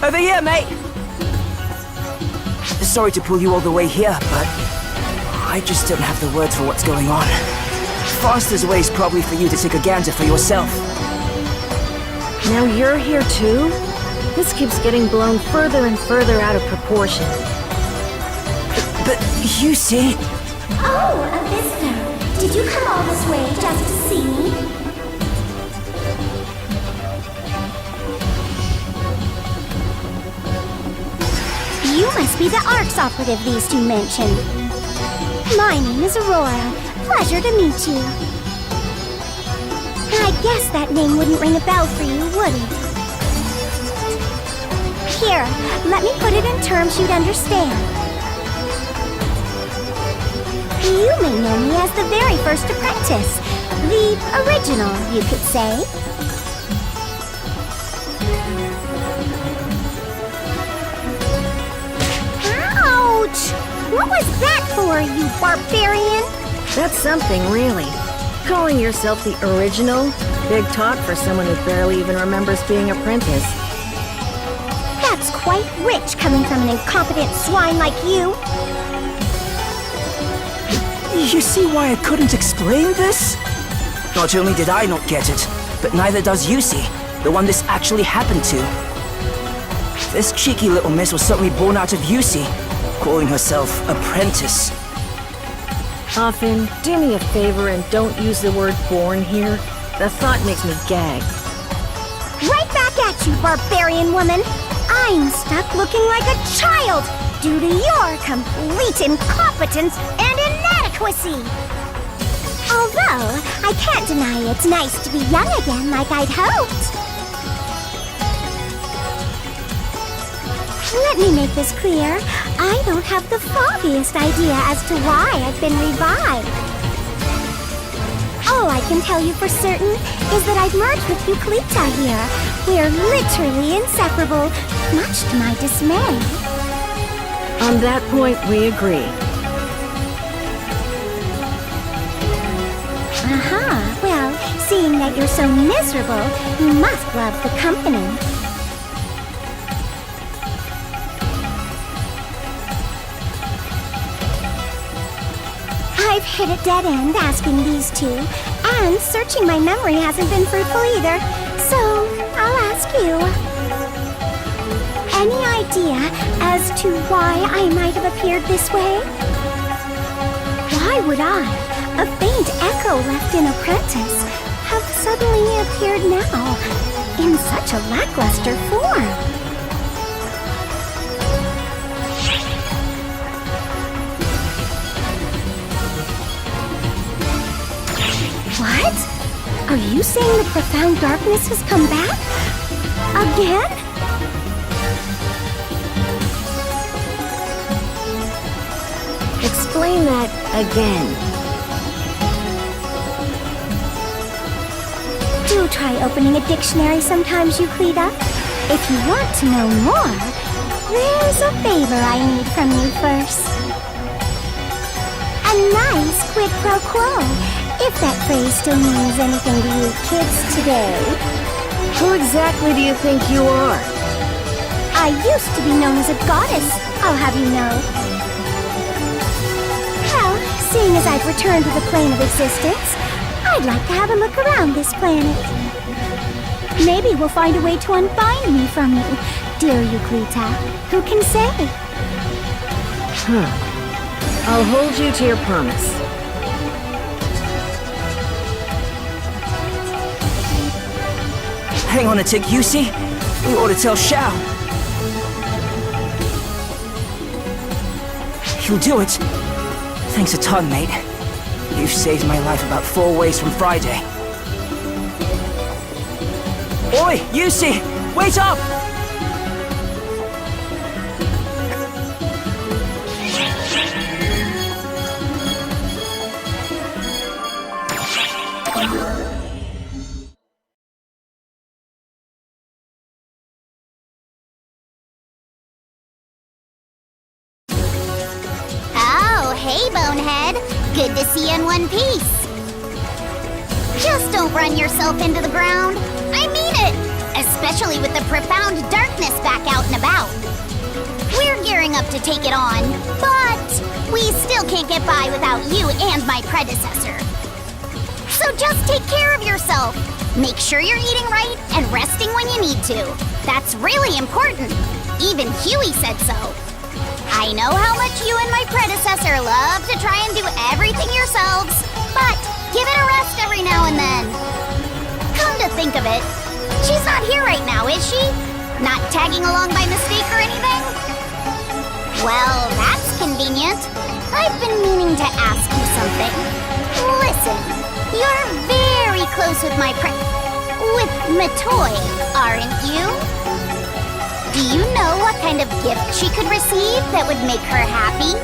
Over here, mate! Sorry to pull you all the way here, but I just don't have the words for what's going on. Fastest way is probably for you to take a gander for yourself. Now you're here too? This keeps getting blown further and further out of proportion. But you see... Oh, a visitor. Did you come all this way just to see me? You must be the Arcs operative these two mentioned. My name is Aurora. Pleasure to meet you. I guess that name wouldn't ring a bell for you, would it? Here, let me put it in terms you'd understand. You may know me as the very first apprentice. The original, you could say. Ouch! What was that for, you barbarian? That's something, really. Calling yourself the original? Big talk for someone who barely even remembers being apprentice. That's quite rich coming from an incompetent swine like you. You see why I couldn't explain this? Not only did I not get it, but neither does Yusi, the one this actually happened to. This cheeky little miss was certainly born out of Yusi, calling herself apprentice. Often, do me a favor and don't use the word born here. The thought makes me gag. Right back at you, barbarian woman! I'm stuck looking like a child due to your complete incompetence and inadequacy! Although, I can't deny it's nice to be young again like I'd hoped. Let me make this clear. I don't have the foggiest idea as to why I've been revived. All I can tell you for certain is that I've merged with Euclita here. We're literally inseparable, much to my dismay. On that point, we agree. Well, seeing that you're so miserable, you must love the company. I've hit a dead end asking these two, and searching my memory hasn't been fruitful either, so I'll ask you. Any idea as to why I might have appeared this way? Why would I, a faint echo left in Apprentice, have suddenly appeared now in such a lackluster form? What? Are you saying the profound darkness has come back? Again? Explain that again. Do try opening a dictionary sometimes, Euclida. If you want to know more, there's a favor I need from you first. A nice quid pro quo, if that phrase still means anything to you kids today. Who exactly do you think you are? I used to be known as a goddess, I'll have you know. Well, seeing as I've returned to the plane of existence, I'd like to have a look around this planet. Maybe we'll find a way to unbind me from you, dear Euclita. Who can say? I'll hold you to your promise. Hang on a tick, Yusi. We ought to tell Shao. You'll do it. Thanks a ton, mate. You've saved my life about 4 ways from Friday. Oi, Yusi! Wait up! Hey, Bonehead. Good to see you in one piece. Just don't run yourself into the ground. I mean it! especially with the profound darkness back out and about. We're gearing up to take it on, but we still can't get by without you and my predecessor. So just take care of yourself. Make sure you're eating right and resting when you need to. That's really important. Even Huey said so. I know how much you and my predecessor love to try and do everything yourselves, but give it a rest every now and then. Come to think of it, she's not here right now, is she? Not tagging along by mistake or anything? Well, that's convenient. I've been meaning to ask you something. Listen, you're very close with with Matoy, aren't you? Do you know what kind of gift she could receive that would make her happy?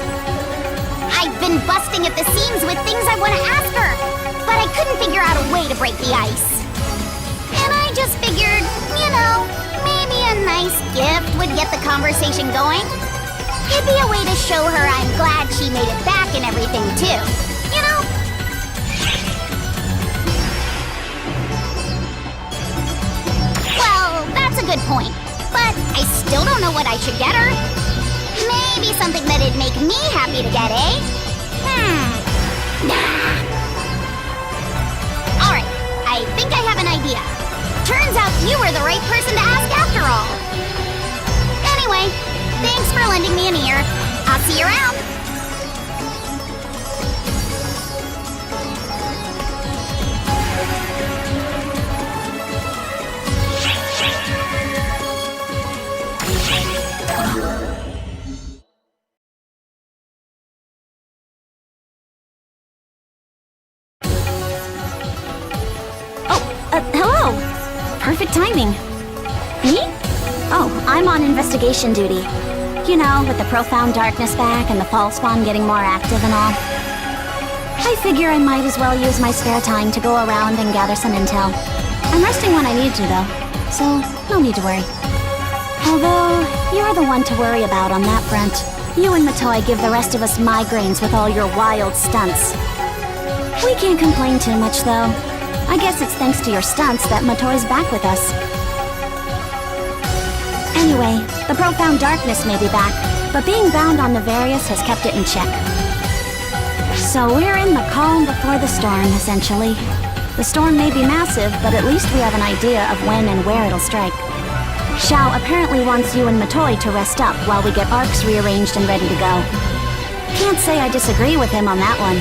I've been busting at the seams with things I want to ask her, but I couldn't figure out a way to break the ice. And I just figured, maybe a nice gift would get the conversation going. It'd be a way to show her I'm glad she made it back and everything, too. Well, that's a good point. But I still don't know what I should get her. Maybe something that'd make me happy to get, eh? Alright, I think I have an idea. Turns out you were the right person to ask after all. Anyway, thanks for lending me an ear. I'll see you around. Hello! Perfect timing. Me? Oh, I'm on investigation duty. With the profound darkness back and the fall spawn getting more active and all. I figure I might as well use my spare time to go around and gather some intel. I'm resting when I need to, though, so no need to worry. Although, you're the one to worry about on that front. You and Matoy give the rest of us migraines with all your wild stunts. We can't complain too much, though. I guess it's thanks to your stunts that Matoy's back with us. Anyway, the profound darkness may be back, but being bound on Nefarious has kept it in check. So we're in the calm before the storm, essentially. The storm may be massive, but at least we have an idea of when and where it'll strike. Xiao apparently wants you and Matoy to rest up while we get arcs rearranged and ready to go. Can't say I disagree with him on that one.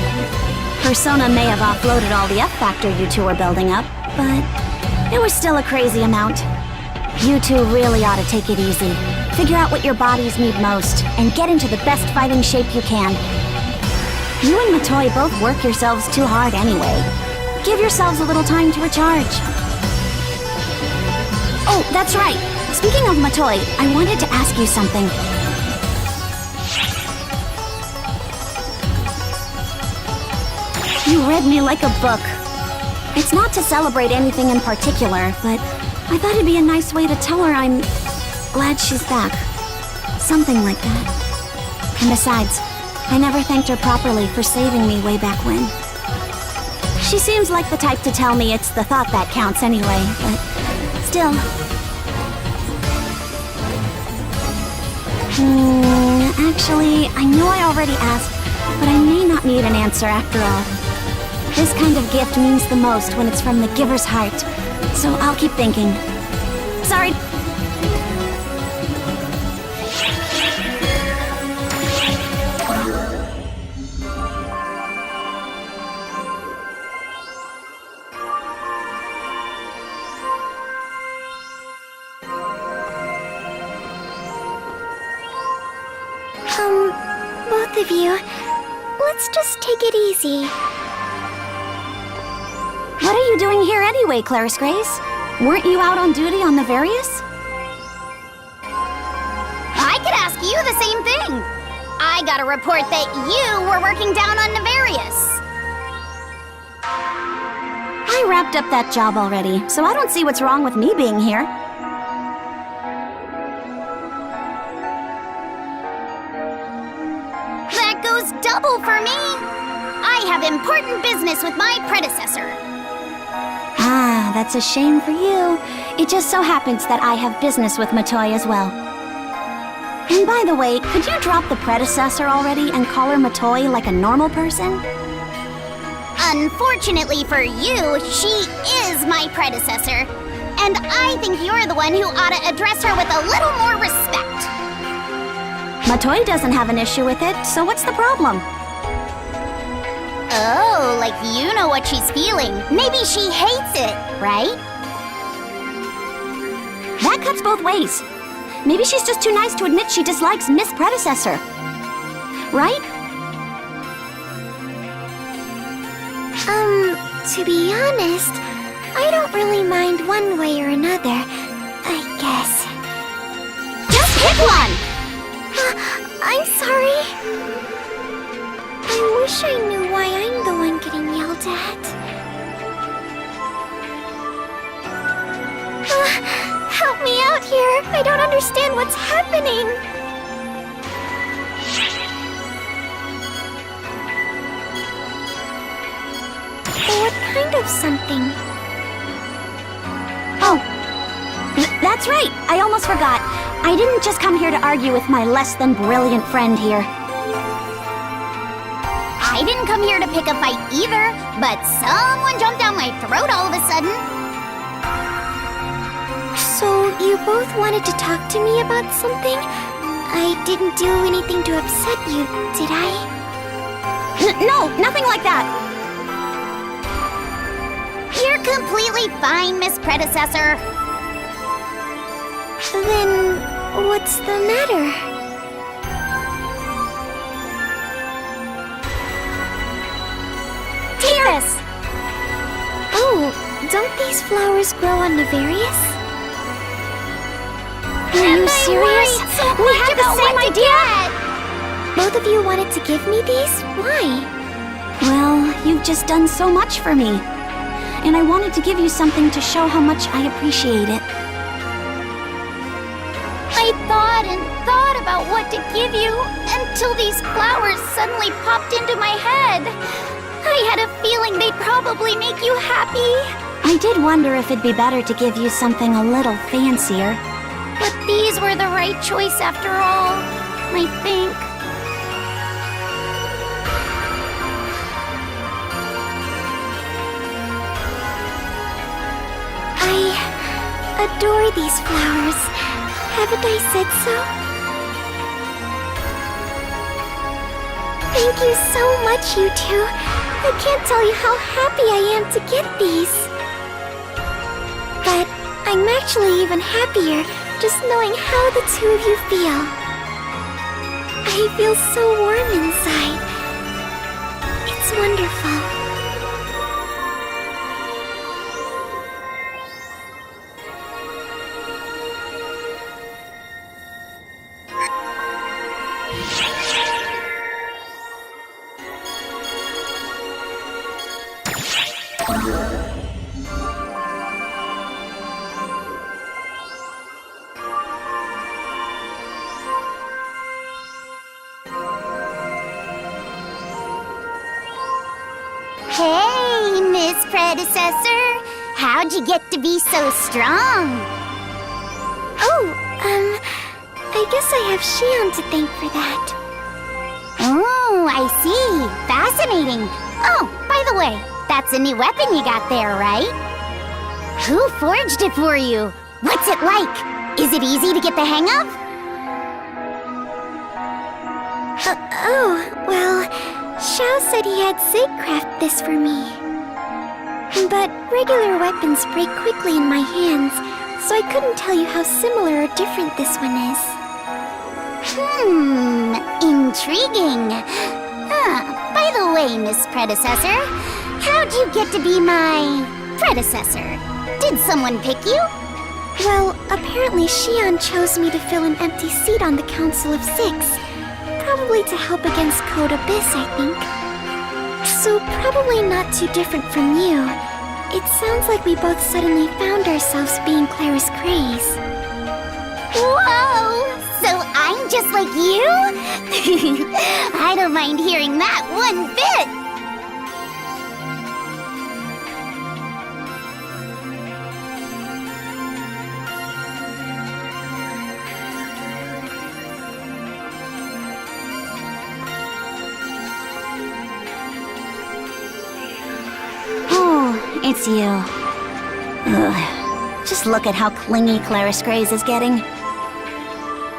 Persona may have offloaded all the F-Factor you two were building up, but it was still a crazy amount. You two really ought to take it easy. Figure out what your bodies need most, and get into the best fighting shape you can. You and Matoy both work yourselves too hard anyway. Give yourselves a little time to recharge. Oh, that's right. Speaking of Matoy, I wanted to ask you something. You read me like a book. It's not to celebrate anything in particular, but I thought it'd be a nice way to tell her I'm glad she's back. Something like that. And besides, I never thanked her properly for saving me way back when. She seems like the type to tell me it's the thought that counts anyway, but still. Actually, I know I already asked, but I may not need an answer after all. This kind of gift means the most when it's from the giver's heart, so I'll keep thinking. Sorry. Both of you, let's just take it easy. What are you doing here anyway, Clarice Grace? Weren't you out on duty on Nefarious? I could ask you the same thing. I got a report that you were working down on Nefarious. I wrapped up that job already, so I don't see what's wrong with me being here. That goes double for me. I have important business with my predecessor. Ah, That's a shame for you. It just so happens that I have business with Matoy as well. And by the way, could you drop the predecessor already and call her Matoy like a normal person? Unfortunately for you, she is my predecessor. And I think you're the one who ought to address her with a little more respect. Matoy doesn't have an issue with it, so what's the problem? Oh, like you know what she's feeling. Maybe she hates it, right? That cuts both ways. Maybe she's just too nice to admit she dislikes Miss Predecessor. Right? To be honest, I don't really mind one way or another, I guess. Just pick one! I'm sorry. I wish I knew why I'm the one getting yelled at. Help me out here. I don't understand what's happening. What kind of something? Oh, that's right. I almost forgot. I didn't just come here to argue with my less than brilliant friend here. I didn't come here to pick a fight either, but someone jumped down my throat all of a sudden. So, you both wanted to talk to me about something? I didn't do anything to upset you, did I? No, nothing like that. You're completely fine, Miss Predecessor. Then, what's the matter? Tears! Oh, don't these flowers grow on Nefarious? Are you serious? We had the same idea! Both of you wanted to give me these? Why? Well, you've just done so much for me. And I wanted to give you something to show how much I appreciate it. I thought and thought about what to give you until these flowers suddenly popped into my head. I had a feeling they'd probably make you happy. I did wonder if it'd be better to give you something a little fancier. But these were the right choice after all, I think. I adore these flowers. Haven't I said so? Thank you so much, you two. I can't tell you how happy I am to get these. But I'm actually even happier just knowing how the two of you feel. I feel so warm inside. It's wonderful. Hey, Miss Predecessor. How'd you get to be so strong? Oh, I guess I have Shion to thank for that. Oh, I see. Fascinating. Oh, by the way, that's a new weapon you got there, right? Who forged it for you? What's it like? Is it easy to get the hang of? Well, Xiao said he had Sig craft this for me. But regular weapons break quickly in my hands, so I couldn't tell you how similar or different this one is. Intriguing. By the way, Miss Predecessor, how'd you get to be my predecessor? Did someone pick you? Well, apparently Shion chose me to fill an empty seat on the Council of Six. Probably to help against Code Abyss, I think. So probably not too different from you. It sounds like we both suddenly found ourselves being Clara's craze. Whoa! So I'm just like you? I don't mind hearing that one bit! it's you. Ugh. Just look at how clingy Clarice Grays is getting.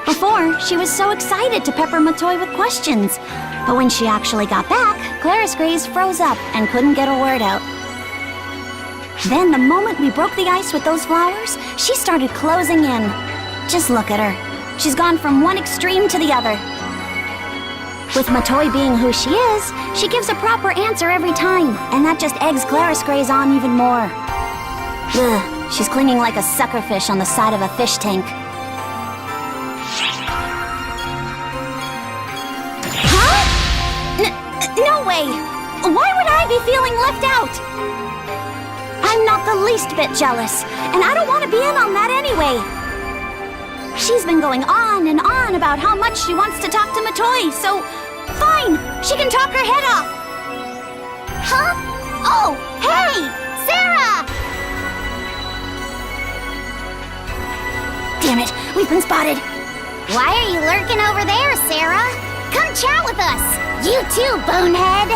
Before, she was so excited to pepper Matoy with questions. But when she actually got back, Clarice Grays froze up and couldn't get a word out. Then the moment we broke the ice with those flowers, she started closing in. Just look at her. She's gone from one extreme to the other. With Matoy being who she is, she gives a proper answer every time, and that just eggs Clarice Grays on even more. Ugh, she's clinging like a suckerfish on the side of a fish tank. No way! Why would I be feeling left out? I'm not the least bit jealous, and I don't want to be in on that anyway. She's been going on and on about how much she wants to talk to Matoy, so fine, she can talk her head off. Huh? Oh, hey! Sarah! Damn it, we've been spotted. Why are you lurking over there, Sarah? Come chat with us! You too, bonehead!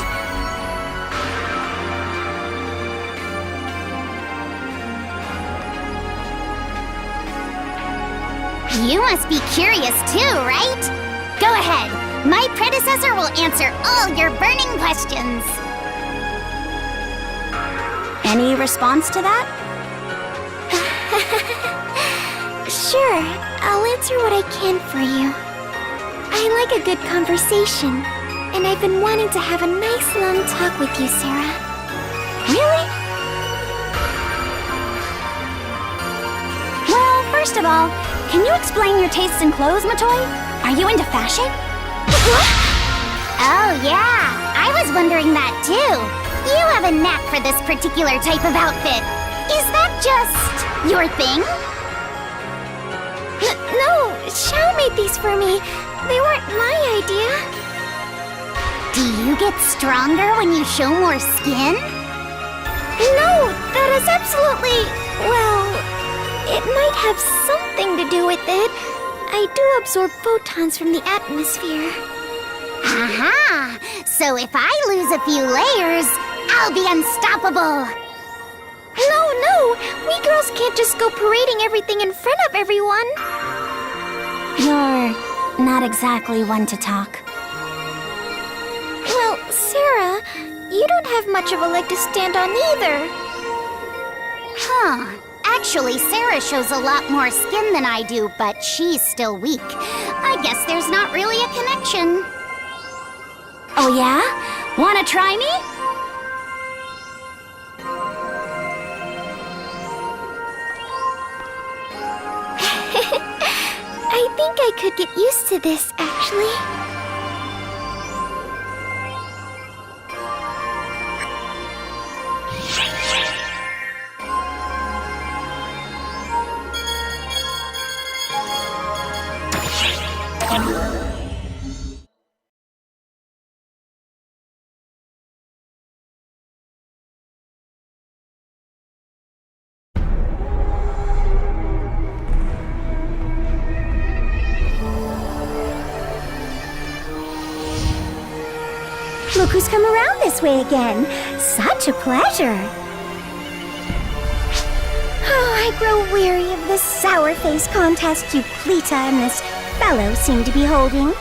You must be curious too, right? Go ahead. My predecessor will answer all your burning questions. Any response to that? Sure, I'll answer what I can for you. I like a good conversation, and I've been wanting to have a nice long talk with you, Sarah. Really? Well, first of all, can you explain your tastes in clothes, Matoy? Are you into fashion? Oh, yeah. I was wondering that, too. You have a knack for this particular type of outfit. Is that just your thing? No, Xiao made these for me. They weren't my idea. Do you get stronger when you show more skin? No, that is absolutely... well, it might have something to do with it. I do absorb photons from the atmosphere. Aha! So if I lose a few layers, I'll be unstoppable. No, we girls can't just go parading everything in front of everyone. You're not exactly one to talk. Well, Sarah, you don't have much of a leg to stand on either. Huh. Actually, Sarah shows a lot more skin than I do, but she's still weak. I guess there's not really a connection. Oh yeah? Wanna try me? I think I could get used to this, actually. Look who's come around this way again. Such a pleasure. Oh, I grow weary of this sour-faced contest you, Cleta, and this fellow seem to be holding.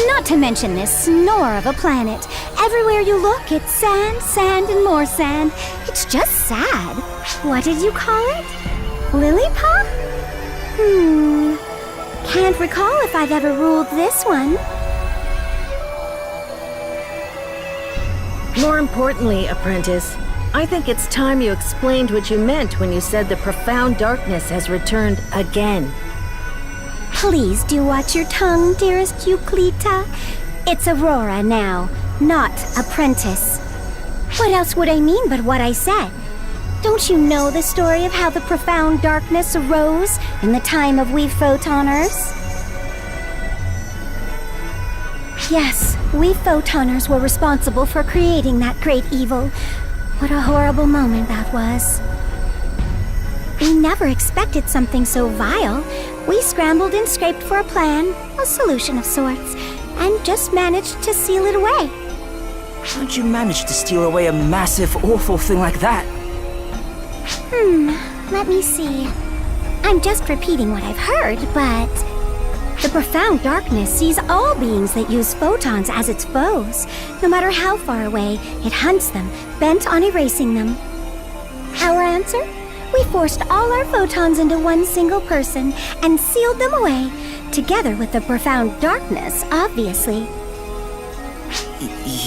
Not to mention this snore of a planet. Everywhere you look, it's sand, sand, and more sand. It's just sad. What did you call it? Lily-Pop? Can't recall if I've ever ruled this one. More importantly, apprentice, I think it's time you explained what you meant when you said the profound darkness has returned again. Please do watch your tongue, dearest Euclita. It's Aurora now, not apprentice. What else would I mean but what I said? Don't you know the story of how the profound darkness arose in the time of we photoners? Yes, we photoners were responsible for creating that great evil. What a horrible moment that was. We never expected something so vile. We scrambled and scraped for a plan, a solution of sorts, and just managed to seal it away. How'd you manage to steal away a massive, awful thing like that? Let me see. I'm just repeating what I've heard, but... The profound darkness sees all beings that use photons as its foes. No matter how far away, it hunts them, bent on erasing them. Our answer? We forced all our photons into one single person and sealed them away, together with the profound darkness, obviously.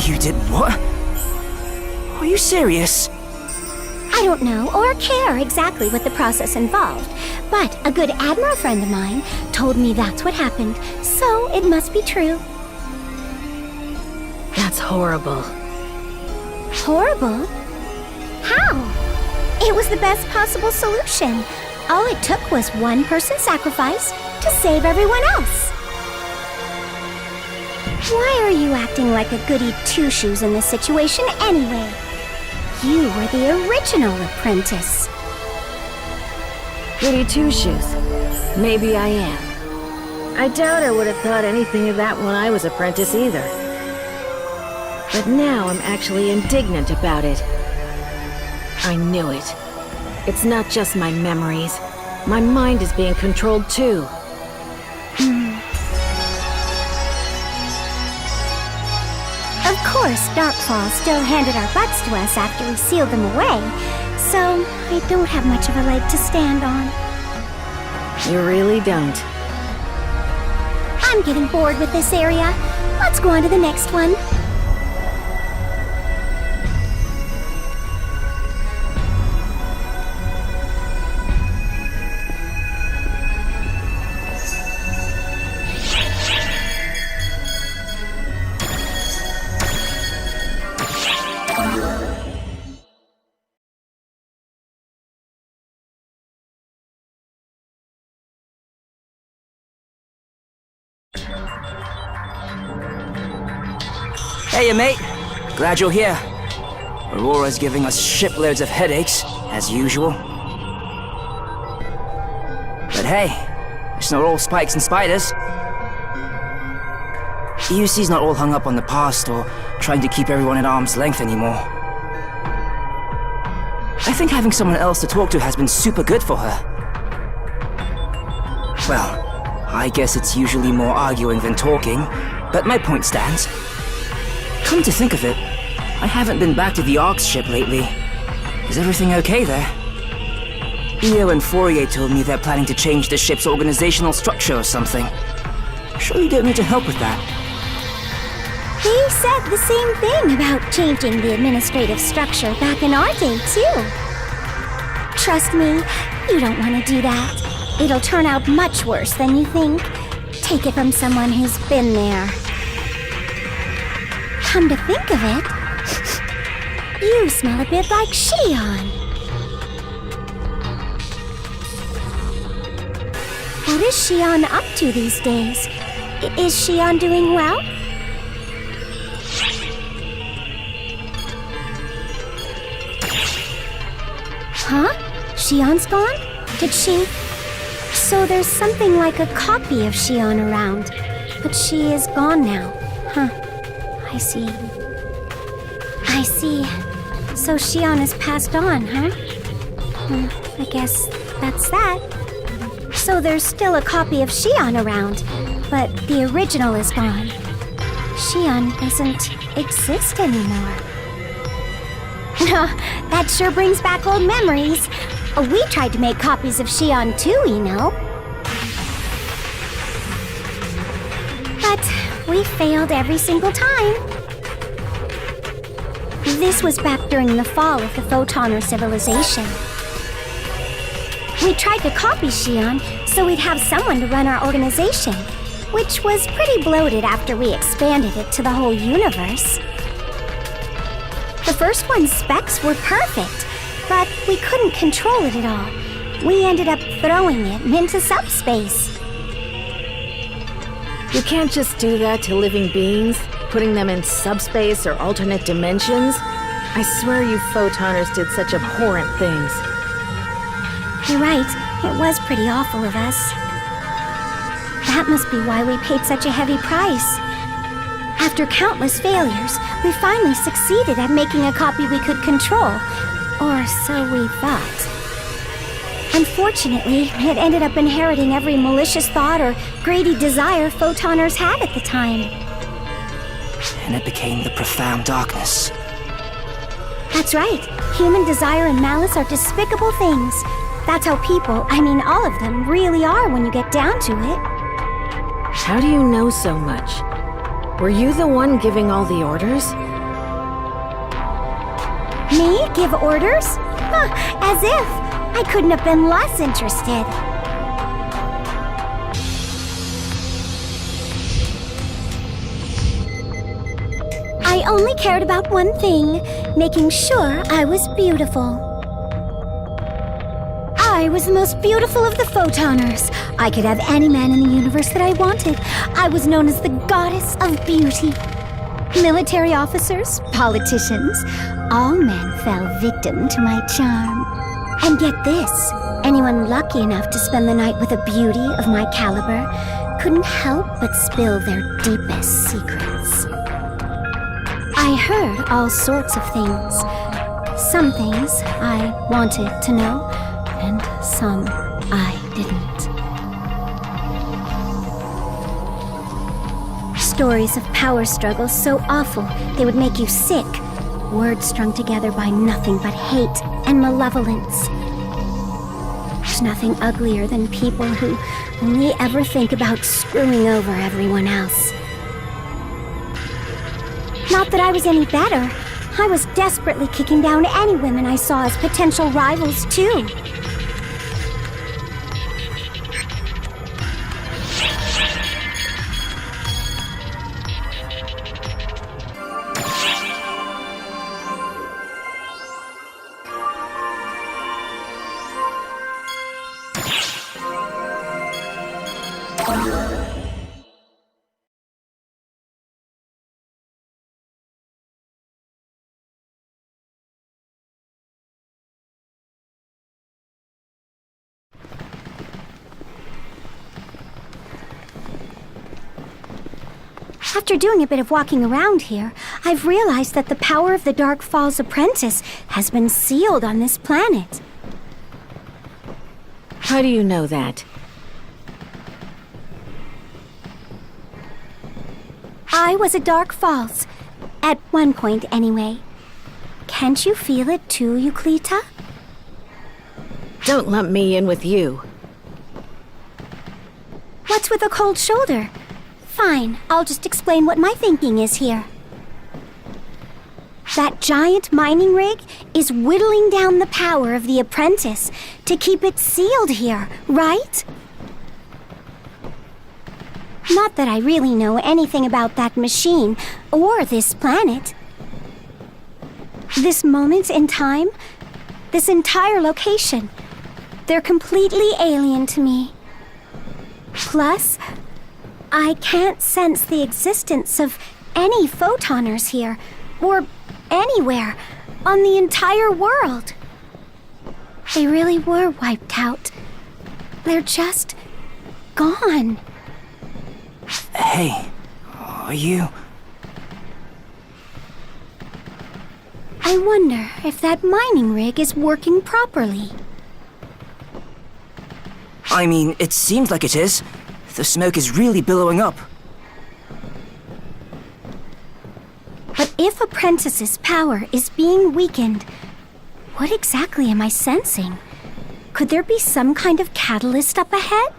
You did what? Are you serious? I don't know or care exactly what the process involved, but a good Admiral friend of mine told me that's what happened, so it must be true. That's horrible. Horrible? How? It was the best possible solution. All it took was one person's sacrifice to save everyone else. Why are you acting like a goody two-shoes in this situation anyway? You were the original apprentice. Goody two-shoes. Maybe I am. I doubt I would have thought anything of that when I was apprentice either. But now I'm actually indignant about it. I knew it. It's not just my memories. My mind is being controlled too. Of course, Darkfall still handed our butts to us after we sealed them away, so I don't have much of a leg to stand on. You really don't. I'm getting bored with this area. Let's go on to the next one. Hey, mate. Glad you're here. Aurora's giving us shiploads of headaches, as usual. But hey, it's not all spikes and spiders. UC's not all hung up on the past or trying to keep everyone at arm's length anymore. I think having someone else to talk to has been super good for her. Well, I guess it's usually more arguing than talking, but my point stands. Come to think of it, I haven't been back to the Ark's ship lately. Is everything okay there? Io and Fourier told me they're planning to change the ship's organizational structure or something. Sure you don't need to help with that? They said the same thing about changing the administrative structure back in our day, too. Trust me, you don't want to do that. It'll turn out much worse than you think. Take it from someone who's been there. Come to think of it, you smell a bit like Shion. What is Shion up to these days? Is Shion doing well? Huh? Shion's gone? Did she? So there's something like a copy of Shion around, but she is gone now. Huh. I see. I see. So Shion has passed on, huh? I guess that's that. So there's still a copy of Shion around, but the original is gone. Shion doesn't exist anymore. That sure brings back old memories. We tried to make copies of Shion too, you know. But we failed every single time. This was back during the fall of the Photoner civilization. We tried to copy Shion so we'd have someone to run our organization, which was pretty bloated after we expanded it to the whole universe. The first one's specs were perfect, but we couldn't control it at all. We ended up throwing it into subspace. You can't just do that to living beings, putting them in subspace or alternate dimensions. I swear you Photoners did such abhorrent things. You're right, it was pretty awful of us. That must be why we paid such a heavy price. After countless failures, we finally succeeded at making a copy we could control. Or so we thought. Unfortunately, it ended up inheriting every malicious thought or greedy desire Photoners had at the time. And it became the profound darkness. That's right. Human desire and malice are despicable things. That's how people, I mean all of them, really are when you get down to it. How do you know so much? Were you the one giving all the orders? Me? Give orders? Huh, as if. I couldn't have been less interested. I only cared about one thing, making sure I was beautiful. I was the most beautiful of the Photoners. I could have any man in the universe that I wanted. I was known as the goddess of beauty. Military officers, politicians, all men fell victim to my charm. And get this, anyone lucky enough to spend the night with a beauty of my caliber couldn't help but spill their deepest secrets. I heard all sorts of things. Some things I wanted to know, and some I didn't. Stories of power struggles so awful they would make you sick. Words strung together by nothing but hate and malevolence. There's nothing uglier than people who only ever think about screwing over everyone else. Not that I was any better. I was desperately kicking down any women I saw as potential rivals, too. After doing a bit of walking around here, I've realized that the power of the Dark Falls Apprentice has been sealed on this planet. How do you know that? I was a Dark Falls. At one point, anyway. Can't you feel it too, Euclita? Don't lump me in with you. What's with a cold shoulder? Fine, I'll just explain what my thinking is here. That giant mining rig is whittling down the power of the apprentice to keep it sealed here, right? Not that I really know anything about that machine or this planet. This moment in time, this entire location, they're completely alien to me. Plus, I can't sense the existence of any Photoners here, or anywhere, on the entire world. They really were wiped out. They're just gone. Hey, are you... I wonder if that mining rig is working properly. I mean, it seems like it is. The smoke is really billowing up. But if Apprentice's power is being weakened, what exactly am I sensing? Could there be some kind of catalyst up ahead?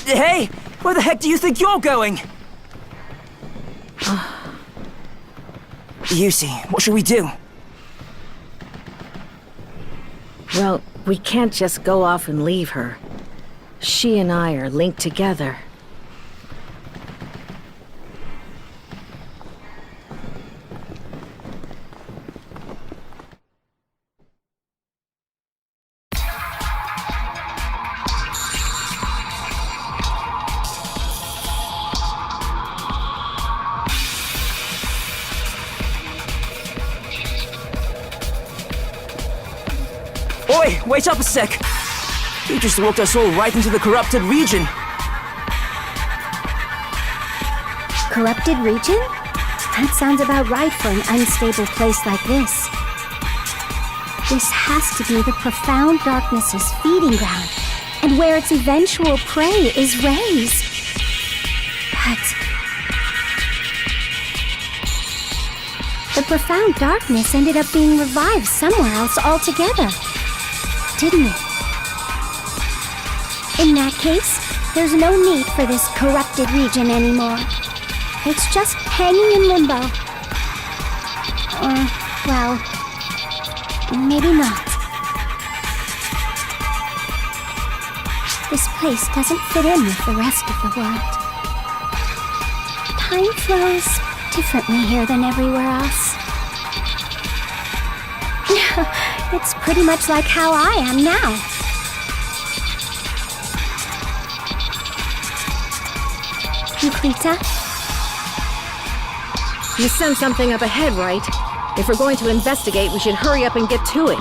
Hey! Where the heck do you think you're going? Yusi, what should we do? Well, we can't just go off and leave her. She and I are linked together. Oi, wait up a sec! You just walked us all right into the corrupted region. corrupted region? That sounds about right for an unstable place like this. This has to be the profound darkness's feeding ground, and where its eventual prey is raised. But the profound darkness ended up being revived somewhere else altogether, didn't it? In that case, there's no need for this corrupted region anymore. It's just hanging in limbo. Or, well, maybe not. This place doesn't fit in with the rest of the world. Time flows differently here than everywhere else. It's pretty much like how I am now. Euclita? You sense something up ahead, right? If we're going to investigate, we should hurry up and get to it.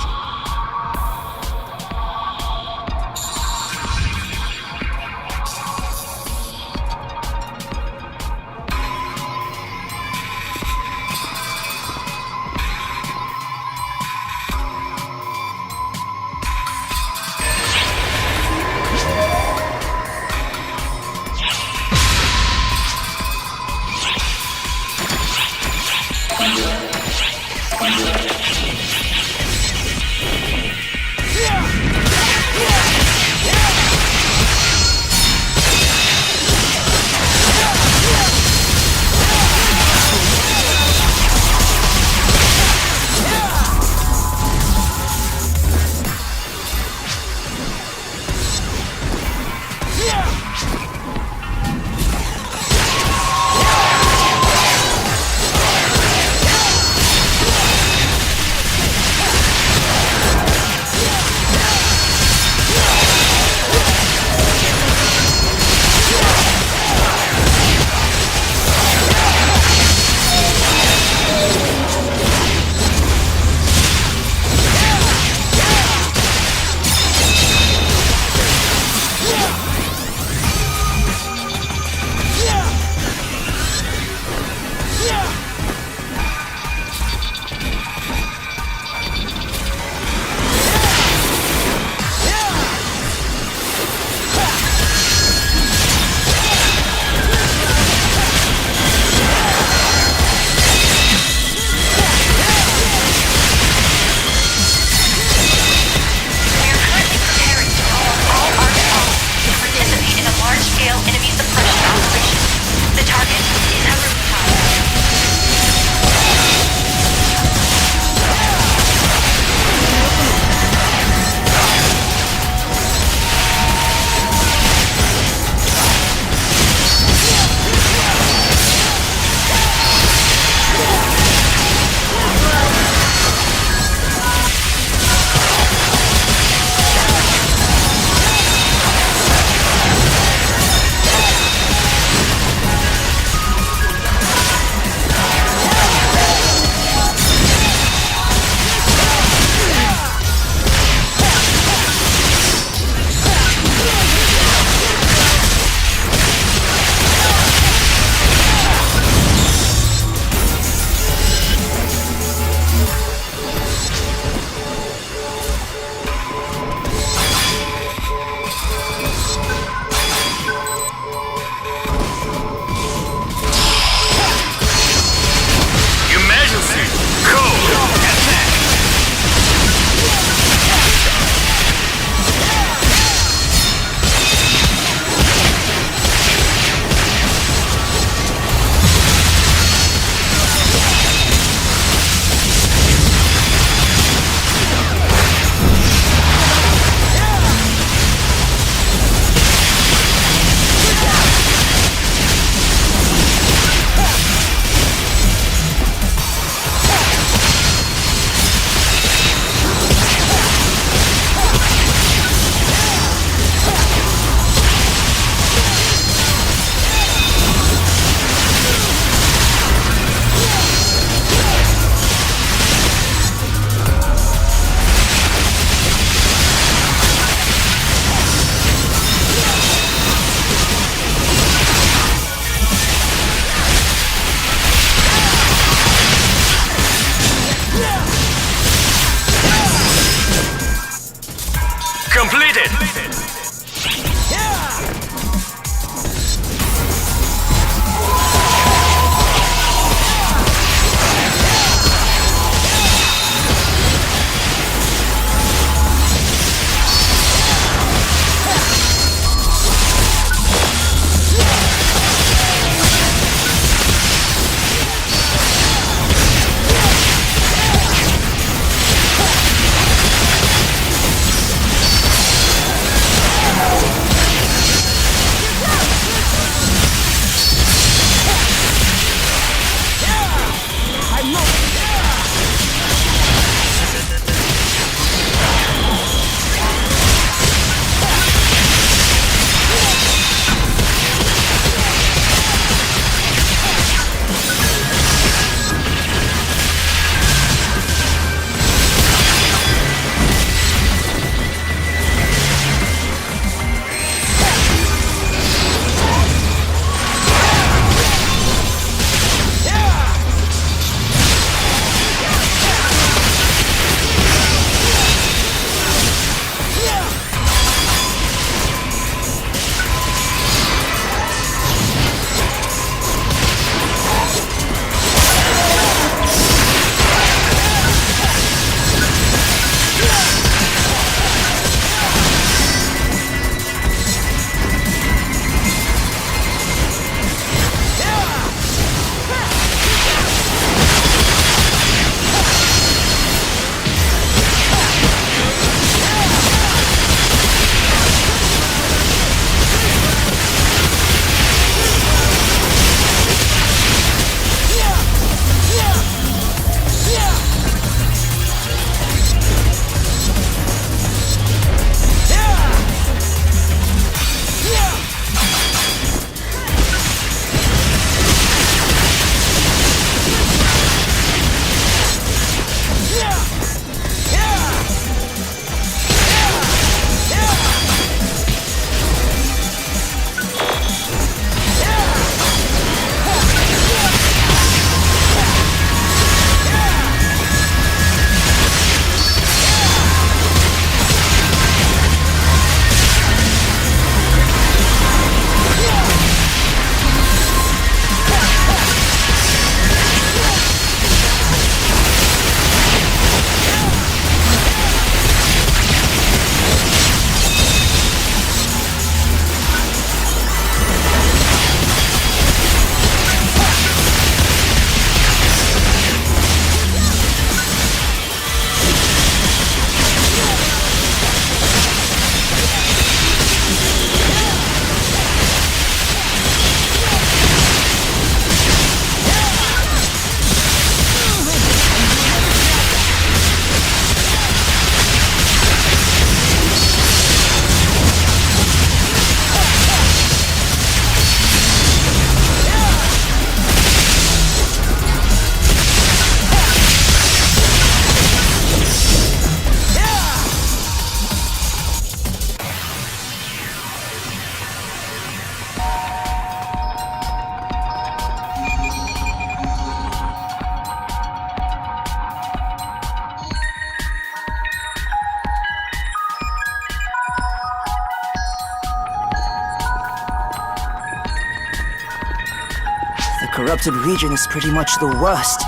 corrupted region is pretty much the worst.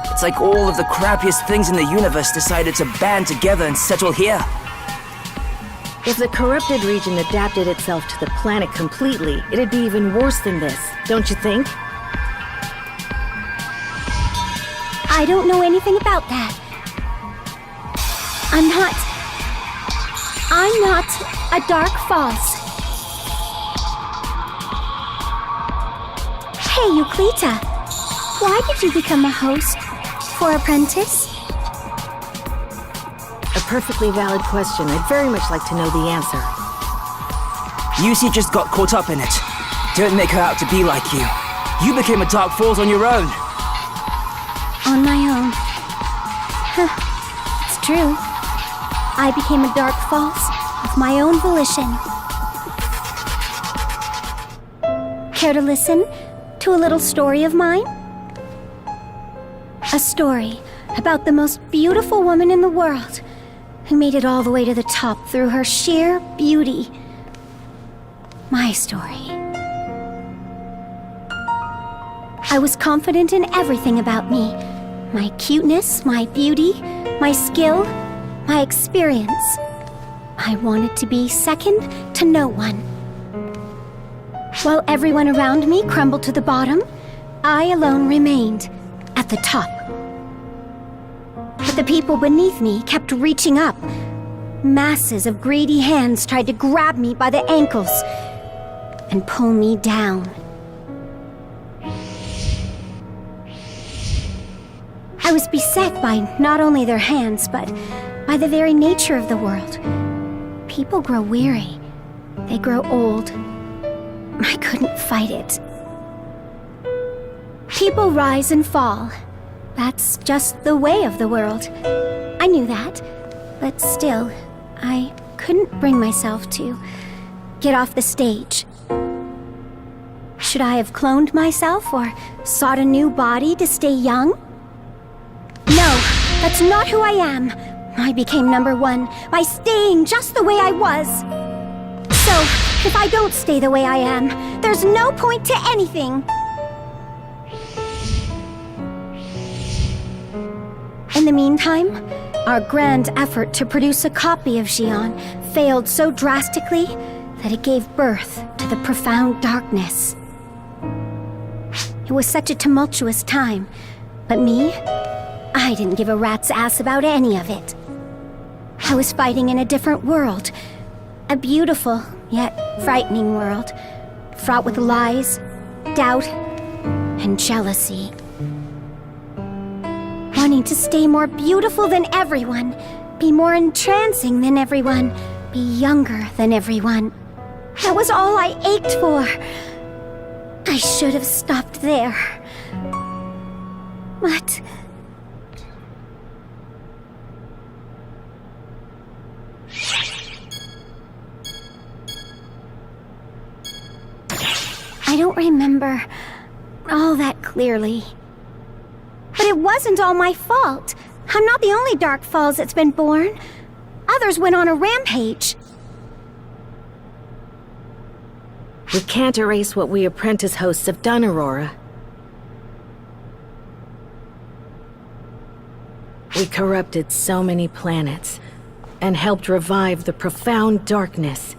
It's like all of the crappiest things in the universe decided to band together and settle here. If the corrupted region adapted itself to the planet completely, it'd be even worse than this, don't you think? I don't know anything about that. I'm not a Dark False. Hey, Euclita. Why did you become a host for Apprentice? A perfectly valid question. I'd very much like to know the answer. Yusi just got caught up in it. Don't make her out to be like you. You became a Dark Falls on your own. On my own. Huh. It's true. I became a Dark False of my own volition. Care to listen to a little story of mine? A story about the most beautiful woman in the world who made it all the way to the top through her sheer beauty. My story. I was confident in everything about me. My cuteness, my beauty, my skill, my experience. I wanted to be second to no one. While everyone around me crumbled to the bottom, I alone remained at the top. But the people beneath me kept reaching up. Masses of greedy hands tried to grab me by the ankles and pull me down. I was beset by not only their hands, but by the very nature of the world. People grow weary. They grow old. I couldn't fight it. People rise and fall. That's just the way of the world. I knew that, but still, I couldn't bring myself to get off the stage. Should I have cloned myself or sought a new body to stay young? No, that's not who I am. I became #1 by staying just the way I was. So, if I don't stay the way I am, there's no point to anything. In the meantime, our grand effort to produce a copy of Xion failed so drastically that it gave birth to the profound darkness. It was such a tumultuous time, but me, I didn't give a rat's ass about any of it. I was fighting in a different world, a beautiful yet frightening world, fraught with lies, doubt, and jealousy. Wanting to stay more beautiful than everyone, be more entrancing than everyone, be younger than everyone. That was all I ached for. I should have stopped there. But I don't remember all that clearly. But it wasn't all my fault. I'm not the only Dark Falls that's been born. Others went on a rampage. We can't erase what we apprentice hosts have done, Aurora. We corrupted so many planets and helped revive the profound darkness.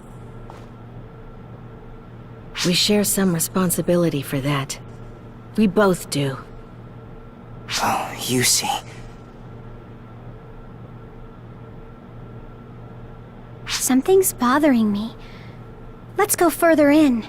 We share some responsibility for that. We both do. Oh, Yusi. Something's bothering me. Let's go further in.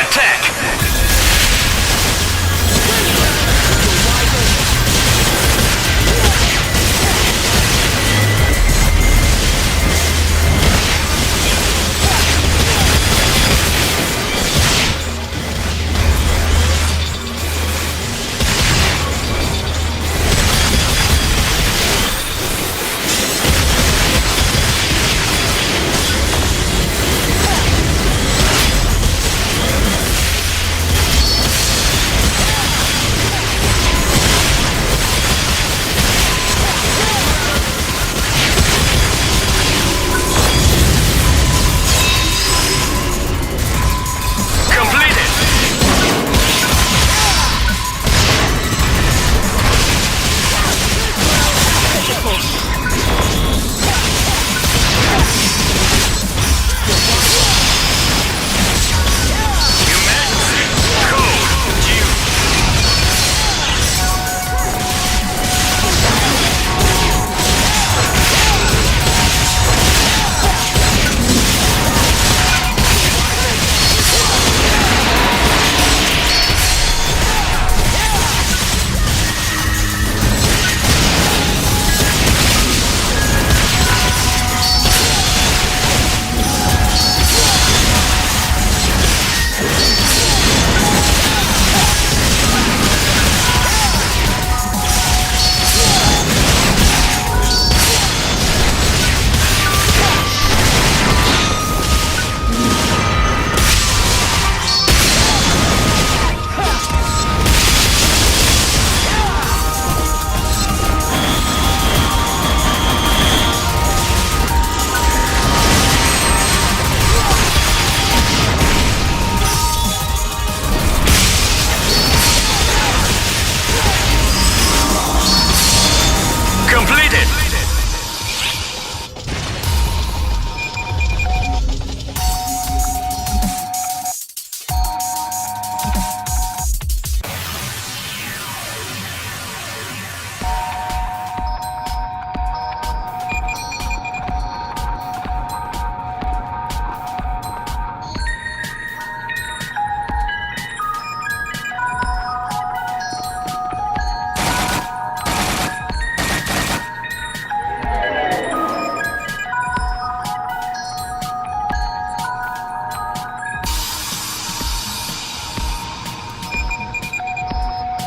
Attack!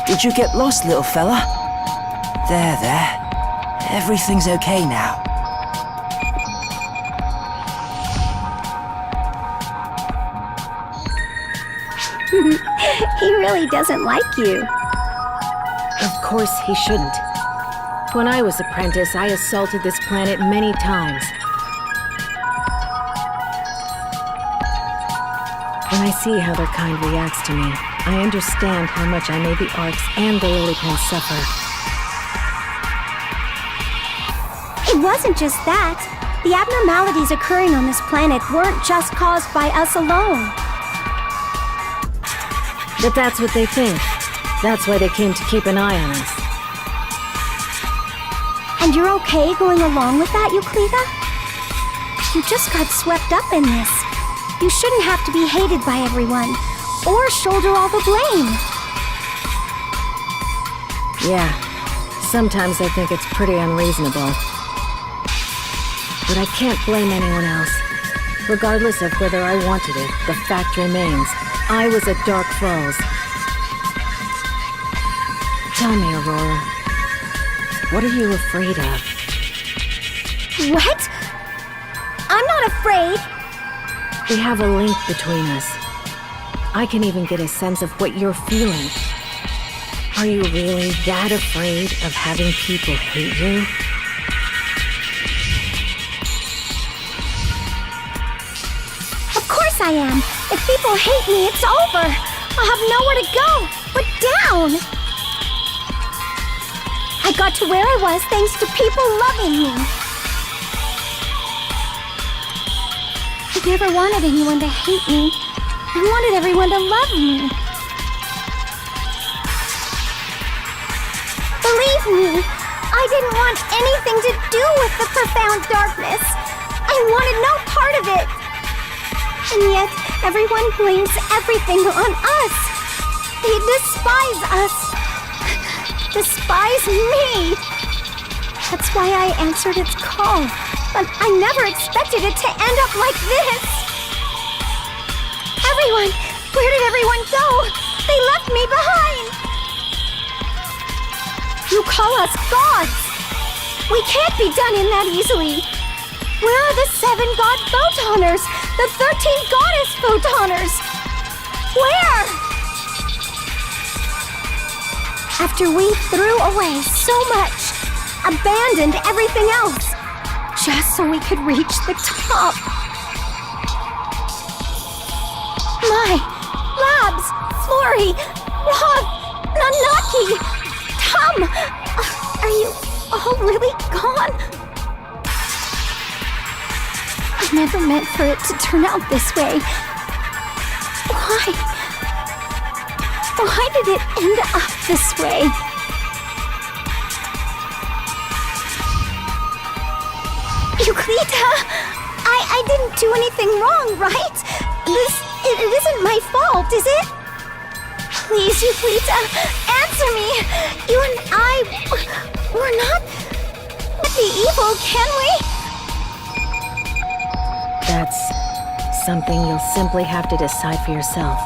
Did you get lost, little fella? There. Everything's okay now. He really doesn't like you. Of course he shouldn't. When I was apprentice, I assaulted this planet many times. When I see how their kind reacts to me, I understand how much I made the Arcs and the Lillipens suffer. It wasn't just that. The abnormalities occurring on this planet weren't just caused by us alone. But that's what they think. That's why they came to keep an eye on us. And you're okay going along with that, Euclida? You just got swept up in this. You shouldn't have to be hated by everyone, or shoulder all the blame. Yeah, sometimes I think it's pretty unreasonable. But I can't blame anyone else. Regardless of whether I wanted it, the fact remains, I was at Dark Falls. Tell me, Aurora, what are you afraid of? What? I'm not afraid. We have a link between us. I can even get a sense of what you're feeling. Are you really that afraid of having people hate you? Of course I am. If people hate me, it's over. I'll have nowhere to go but down. I got to where I was thanks to people loving me. I never wanted anyone to hate me. I wanted everyone to love me. Believe me, I didn't want anything to do with the profound darkness. I wanted no part of it. And yet, Everyone blames everything on us. They despise us. Despise me. That's why I answered its call. But I never expected it to end up like this. Everyone! Where did everyone go? They left me behind! You call us gods! We can't be done in that easily. Where are the 7 god photoners? The 13 goddess photoners? Where? After we threw away so much, abandoned everything else, just so we could reach the top. My, Labs, Flori, Roth, Nanaki, Tom, are you all really gone? I never meant for it to turn out this way. Why did it end up this way? Euclida, I didn't do anything wrong, right? It isn't my fault, is it? Please, Euclida, answer me. You and I, we're not the evil, can we? That's something you'll simply have to decide for yourself.